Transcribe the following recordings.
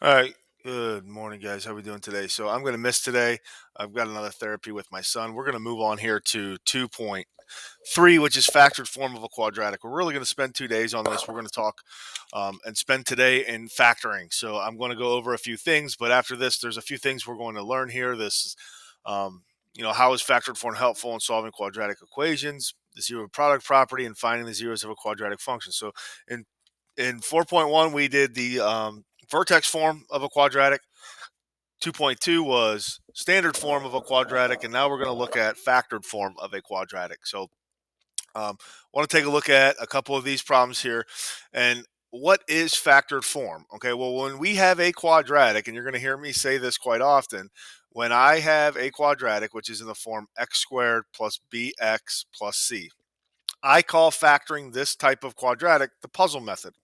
All right. Good morning, guys. How we doing today? So I'm going to miss today. I've got another therapy with my son. We're going to move on here to 2.3, which is factored form of a quadratic. We're really going to spend 2 days on this. We're going to talk and spend today in factoring. So I'm going to go over a few things, but after this, there's a few things we're going to learn here. This is, how is factored form helpful in solving quadratic equations, the zero product property, and finding the zeros of a quadratic function. So in in 4.1, we did the vertex form of a quadratic. 2.2 was standard form of a quadratic, and now we're going to look at factored form of a quadratic. So, want to take a look at a couple of these problems here. And what is factored form? Okay, well, when we have a quadratic, and you're going to hear me say this quite often, when I have a quadratic, which is in the form x squared plus bx plus c, I call factoring this type of quadratic the puzzle method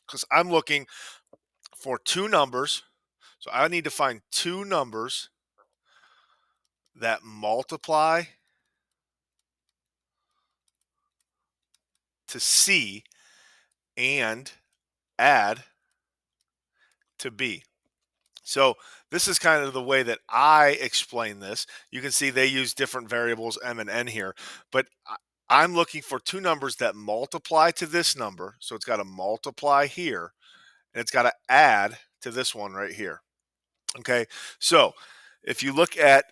because I'm looking for two numbers. So I need to find two numbers that multiply to C and add to B. So this is kind of the way that I explain this. You can see they use different variables M and N here, but I'm looking for two numbers that multiply to this number. So it's got to multiply here and it's got to add to this one right here. Okay, so if you look at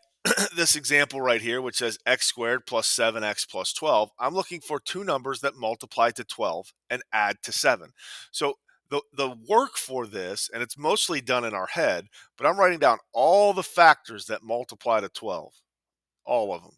this example right here, which says x squared plus 7x plus 12, I'm looking for two numbers that multiply to 12 and add to 7. So the work for this, and it's mostly done in our head, but I'm writing down all the factors that multiply to 12, all of them.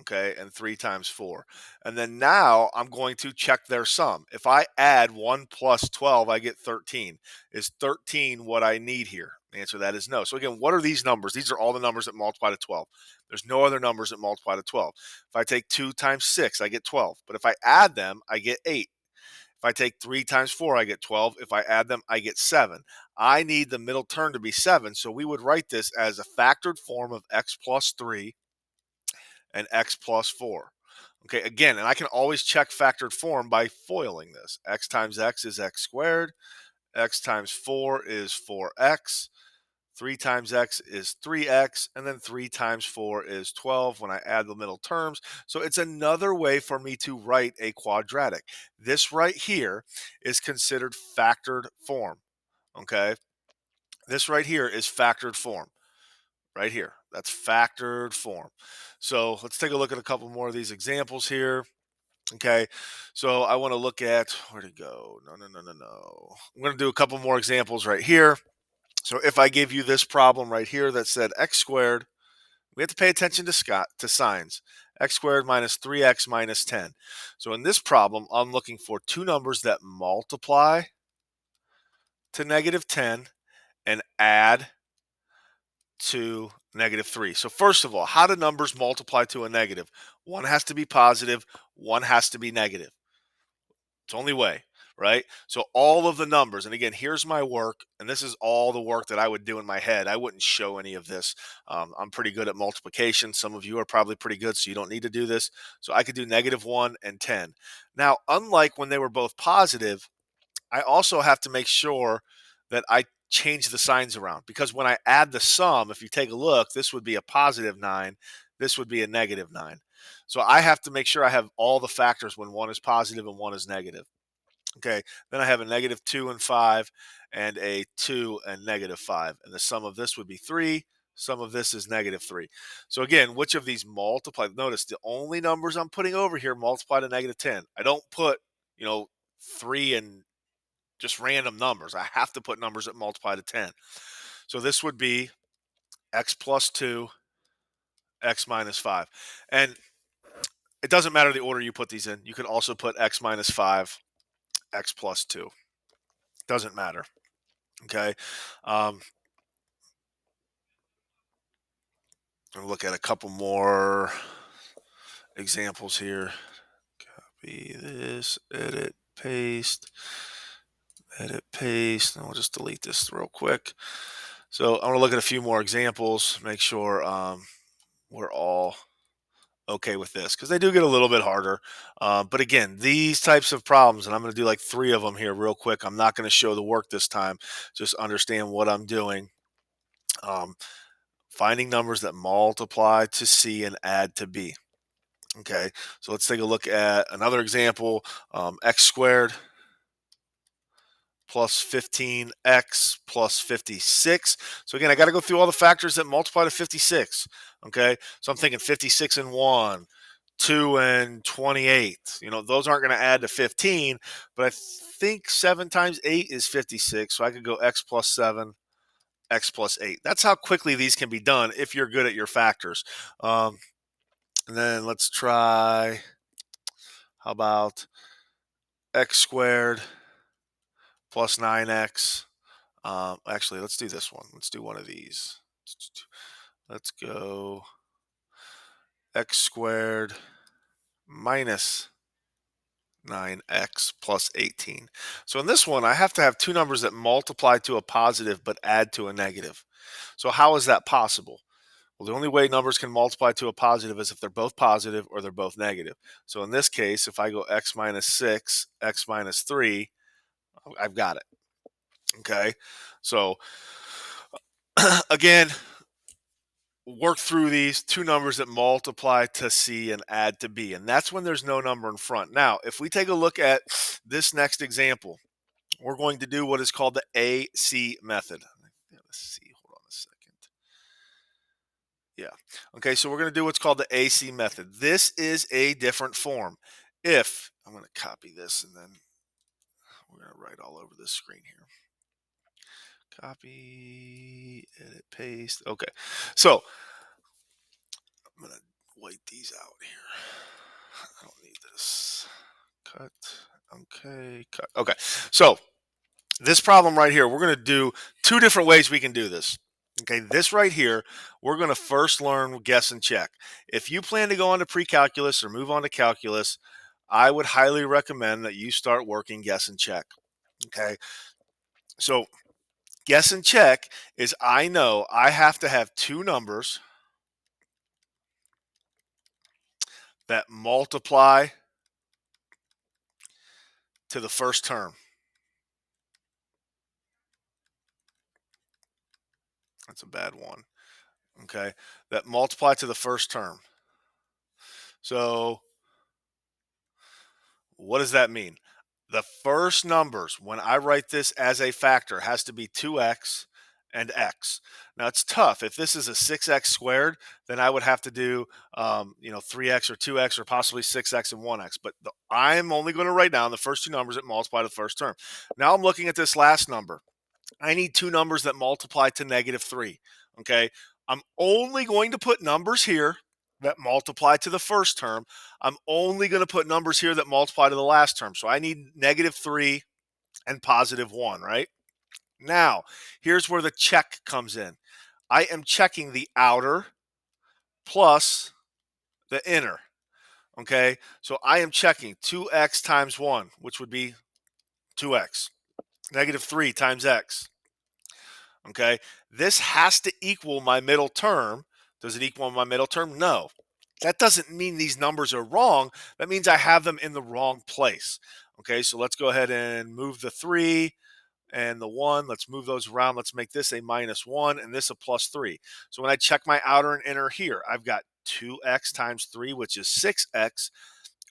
Okay, and 3 times 4. And then now I'm going to check their sum. If I add 1 plus 12, I get 13. Is 13 what I need here? The answer to that is no. So again, what are these numbers? These are all the numbers that multiply to 12. There's no other numbers that multiply to 12. If I take 2 times 6, I get 12. But if I add them, I get 8. If I take 3 times 4, I get 12. If I add them, I get 7. I need the middle term to be 7. So we would write this as a factored form of x plus 3 and x plus 4. Okay, again, and I can always check factored form by foiling this. X times x is x squared. X times 4 is 4x. 3 times x is 3x. And then 3 times 4 is 12 when I add the middle terms. So it's another way for me to write a quadratic. This right here is considered factored form. Okay, this right here is factored form. Right here. That's factored form. So let's take a look at a couple more of these examples here. Okay. So I want to look at where to go. No, no, no, no, no. I'm going to do a couple more examples right here. So if I give you this problem right here that said x squared, we have to pay attention to signs. X squared minus 3x minus 10. So in this problem, I'm looking for two numbers that multiply to negative 10 and add to negative 3. So first of all, how do numbers multiply to a negative? One has to be positive, one has to be negative. It's the only way, right? So all of the numbers, and again, here's my work, and this is all the work that I would do in my head. I wouldn't show any of this. I'm pretty good at multiplication. Some of you are probably pretty good, so you don't need to do this. So I could do -1 and 10. Now, unlike when they were both positive, I also have to make sure that I change the signs around because when I add the sum, if you take a look, this would be a positive 9, this would be a negative 9. So I have to make sure I have all the factors when one is positive and one is negative. Okay, then I have a -2 and 5 and a 2 and -5. And the sum of this would be 3. Sum of this is -3. So again, which of these multiply? Notice the only numbers I'm putting over here multiply to -10. I don't put, 3 and just random numbers. I have to put numbers that multiply to 10. So this would be x plus 2, x minus 5. And it doesn't matter the order you put these in. You could also put x minus 5, x plus 2. Doesn't matter. Okay. Um, and look at a couple more examples here. Copy this, edit, paste, and we'll just delete this real quick. So I'm going to look at a few more examples, make sure we're all okay with this because they do get a little bit harder. But again, these types of problems, and I'm going to do like 3 of them here real quick. I'm not going to show the work this time. Just understand what I'm doing. Um, Finding numbers that multiply to C and add to B. Okay, so let's take a look at another example. X squared plus 15x plus 56. So again, I got to go through all the factors that multiply to 56. Okay, so I'm thinking 56 and 1, 2 and 28. Those aren't going to add to 15, but I think 7 times 8 is 56. So I could go x plus 7, x plus 8. That's how quickly these can be done if you're good at your factors. And then let's try, how about x squared plus 9x. Actually, let's do this one. Let's do one of these. Let's go x squared minus 9x plus 18. So in this one, I have to have two numbers that multiply to a positive but add to a negative. So how is that possible? Well, the only way numbers can multiply to a positive is if they're both positive or they're both negative. So in this case, if I go x minus 6, x minus 3, I've got it. Okay. So again, work through these two numbers that multiply to C and add to B. And that's when there's no number in front. Now, if we take a look at this next example, we're going to do what is called the AC method. Let's see. Hold on a second. Yeah. Okay, so we're going to do what's called the AC method. This is a different form. If I'm going to copy this and then we're going to write all over this screen here. Copy, edit, paste. Okay. So I'm going to white these out here. I don't need this. Cut. Okay. Cut. Okay. So this problem right here, we're going to do two different ways we can do this. Okay, this right here, we're going to first learn guess and check. If you plan to go on to pre-calculus or move on to calculus, I would highly recommend that you start working guess and check. Okay, so guess and check is I know I have to have two numbers that multiply to the first term. That's a bad one. Okay, that multiply to the first term. So what does that mean? The first numbers, when I write this as a factor, has to be 2x and x. Now it's tough. If this is a 6x squared, then I would have to do 3x or 2x or possibly 6x and 1x. But I'm only going to write down the first two numbers that multiply to the first term. Now I'm looking at this last number. I need two numbers that multiply to -3. Okay. I'm only going to put numbers here that multiply to the first term. I'm only going to put numbers here that multiply to the last term. So I need -3 and +1, right? Now, here's where the check comes in. I am checking the outer plus the inner. Okay. So I am checking 2x times 1, which would be 2x, -3 times x. Okay. This has to equal my middle term. Does it equal my middle term? No. That doesn't mean these numbers are wrong. That means I have them in the wrong place. Okay, so let's go ahead and move the 3 and the 1. Let's move those around. Let's make this a -1 and this a +3. So when I check my outer and inner here, I've got 2x times 3, which is 6x,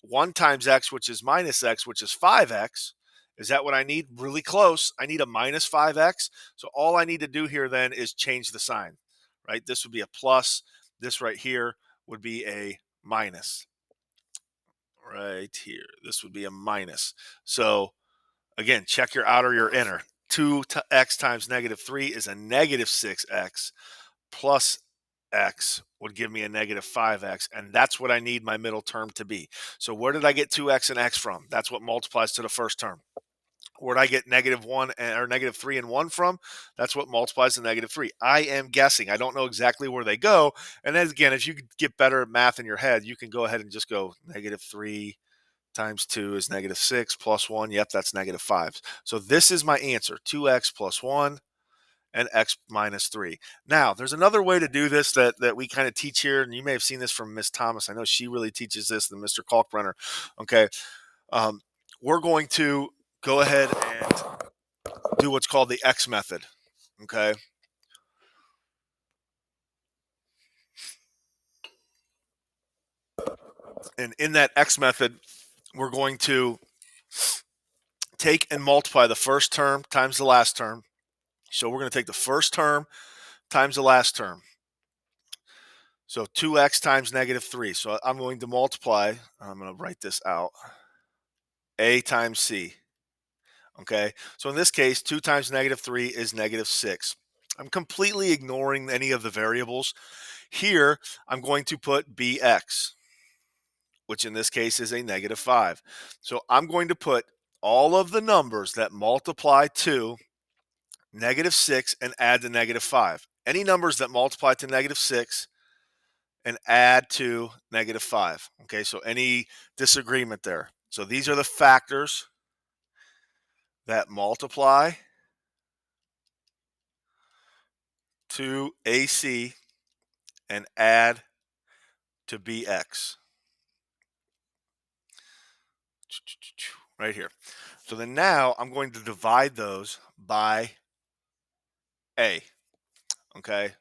1 times x, which is -x, which is 5x. Is that what I need? Really close. I need a -5x. So all I need to do here then is change the sign, right? This would be a plus. This right here would be a minus right here. This would be a minus. So again, check your outer, your inner. 2x times -3 is a -6x plus x would give me a -5x, and that's what I need my middle term to be. So where did I get 2x and x from? That's what multiplies to the first term. Where did I get -1 or -3 and 1 from? That's what multiplies to -3. I am guessing. I don't know exactly where they go. And then again, if you get better at math in your head, you can go ahead and just go -3 times 2 is -6 plus 1. Yep, that's -5. So this is my answer, 2x plus 1 and x minus 3. Now, there's another way to do this that we kind of teach here, and you may have seen this from Miss Thomas. I know she really teaches this than Mr. Kalkbrenner. Okay, um, we're going to go ahead and do what's called the x method. Okay, and in that x method, we're going to take and multiply the first term times the last term. So we're going to take the first term times the last term. So 2x times negative 3. So I'm going to multiply, I'm going to write this out, a times c. Okay, so in this case, 2 times negative 3 is negative 6. I'm completely ignoring any of the variables. Here, I'm going to put bx, which in this case is a negative 5. So I'm going to put all of the numbers that multiply to negative 6 and add to negative 5. Any numbers that multiply to negative 6 and add to negative 5. Okay, so any disagreement there. So these are the factors that multiply to AC and add to BX. Right here. So then now I'm going to divide those by A. Okay.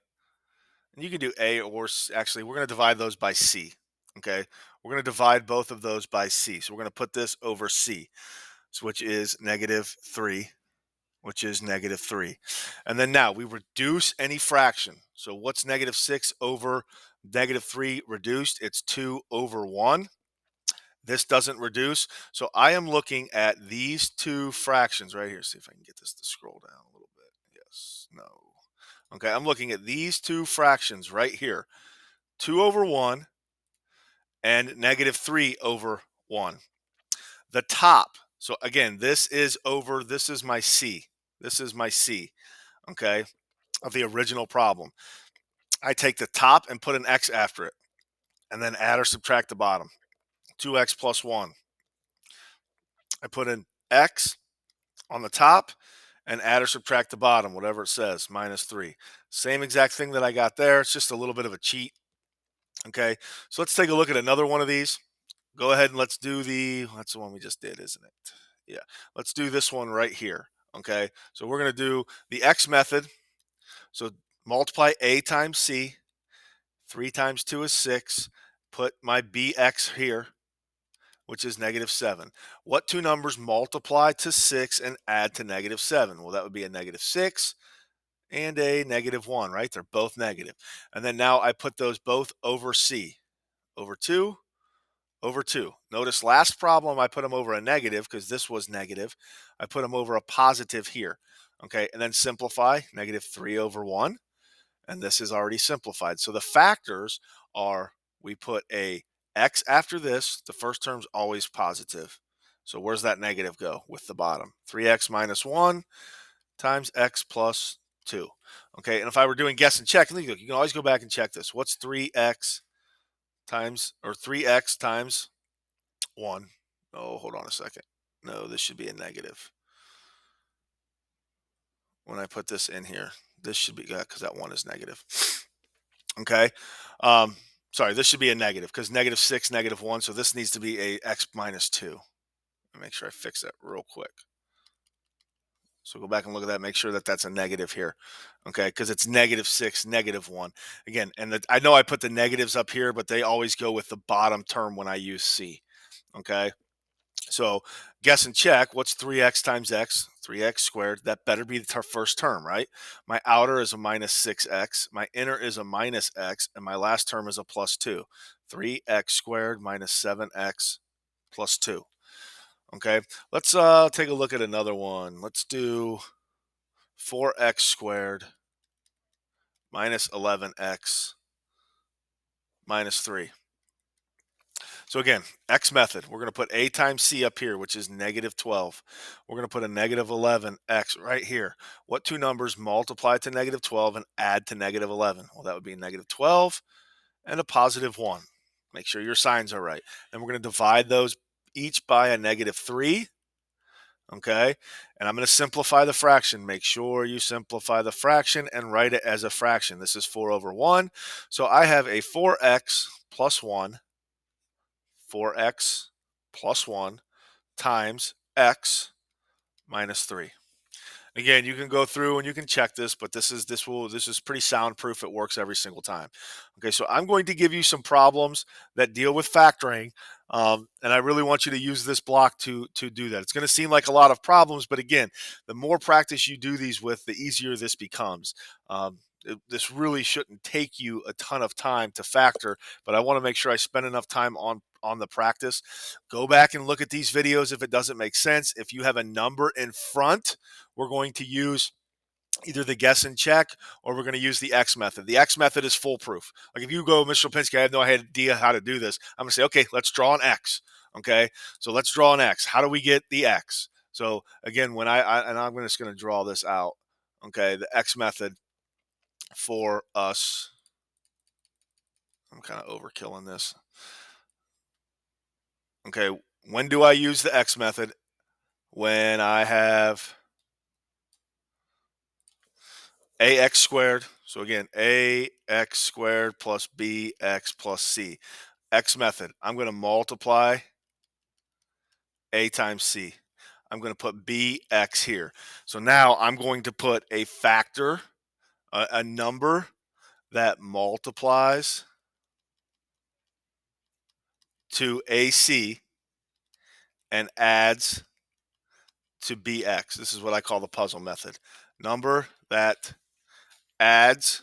And you can do A or actually, we're going to divide those by C. Okay. We're going to divide both of those by C. So we're going to put this over C, which is negative 3, which is negative 3. And then now we reduce any fraction. So what's negative 6 over negative 3 reduced? It's 2 over 1. This doesn't reduce. So I am looking at these two fractions right here. See if I can get this to scroll down a little bit. Yes, no. Okay, I'm looking at these two fractions right here. 2 over 1 and negative 3 over 1. The top. So again, this is my C. This is my C, okay, of the original problem. I take the top and put an X after it, and then add or subtract the bottom. 2x plus 1. I put an X on the top and add or subtract the bottom, whatever it says, minus 3. Same exact thing that I got there. It's just a little bit of a cheat. Okay, so let's take a look at another one of these. Go ahead and let's do that's the one we just did, isn't it? Yeah, let's do this one right here. Okay, so we're going to do the X method. So multiply A times C. 3 times 2 is 6. Put my BX here, which is negative 7. What two numbers multiply to 6 and add to negative 7? Well, that would be a negative 6 and a negative 1, right? They're both negative. And then now I put those both over C, over 2, over 2. Notice last problem, I put them over a negative because this was negative. I put them over a positive here. Okay, and then simplify, negative 3 over 1. And this is already simplified. So the factors are, we put a x after this. The first term's always positive. So where's that negative go? With the bottom. 3x minus 1 times x plus 2. Okay, and if I were doing guess and check, you can always go back and check this. What's 3x times, or 3x times 1? Oh, hold on a second. No, this should be a negative. When I put this in here, this should be, because that 1 is negative. Okay. Sorry, this should be a negative because negative 6, negative 1. So this needs to be a x minus 2. Let me make sure I fix that real quick. So go back and look at that. Make sure that that's a negative here. Okay, because it's negative 6, negative 1. Again, and I know I put the negatives up here, but they always go with the bottom term when I use C. Okay. So guess and check. What's 3x times x? 3x squared. That better be the first term, right? My outer is a minus 6x. My inner is a minus x. And my last term is a plus 2. 3x squared minus 7x plus 2. Okay. Let's take a look at another one. Let's do 4x squared minus 11x minus 3. So again, X method, we're going to put A times C up here, which is negative 12. We're going to put a negative 11X right here. What two numbers multiply to negative 12 and add to negative 11? Well, that would be negative 12 and a positive 1. Make sure your signs are right. And we're going to divide those each by a negative 3. Okay, and I'm going to simplify the fraction. Make sure you simplify the fraction and write it as a fraction. This is 4 over 1. So I have a 4x plus 1, 4x plus 1 times x minus 3. Again, you can go through and you can check this, but this is pretty soundproof. It works every single time. Okay, so I'm going to give you some problems that deal with factoring, and I really want you to use this block to do that. It's going to seem like a lot of problems, but again, the more practice you do these with, the easier this becomes. This really shouldn't take you a ton of time to factor, but I want to make sure I spend enough time on the practice. Go back and look at these videos if it doesn't make sense. If you have a number in front, we're going to use either the guess and check or we're going to use the X method. The X method is foolproof. Like if you go, Mr. Lipinski, I have no idea how to do this. I'm going to say, okay, let's draw an X. Okay, so let's draw an X. How do we get the X? So again, when and I'm just going to draw this out. Okay, the X method for us. I'm kind of overkilling this. Okay, when do I use the X method? When I have ax squared. So again, ax squared plus bx plus c. X method. I'm going to multiply a times c. I'm going to put bx here. So now I'm going to put a factor, a number that multiplies to ac and adds to bx. This is what I call the puzzle method. Number that adds,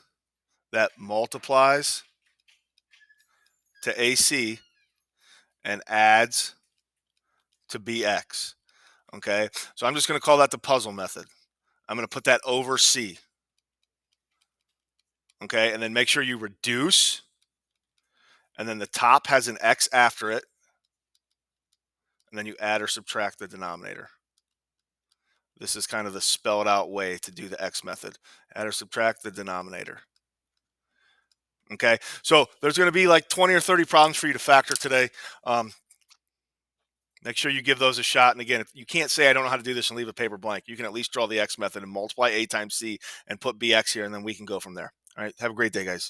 that multiplies to AC and adds to BX. Okay, so I'm just going to call that the puzzle method. I'm going to put that over C. Okay, and then make sure you reduce, and then the top has an X after it, and then you add or subtract the denominator. This is kind of the spelled out way to do the X method. Add or subtract the denominator. Okay, so there's going to be like 20 or 30 problems for you to factor today. Make sure you give those a shot. And again, if you can't say I don't know how to do this and leave a paper blank, you can at least draw the X method and multiply A times C and put BX here, and then we can go from there. All right, have a great day, guys.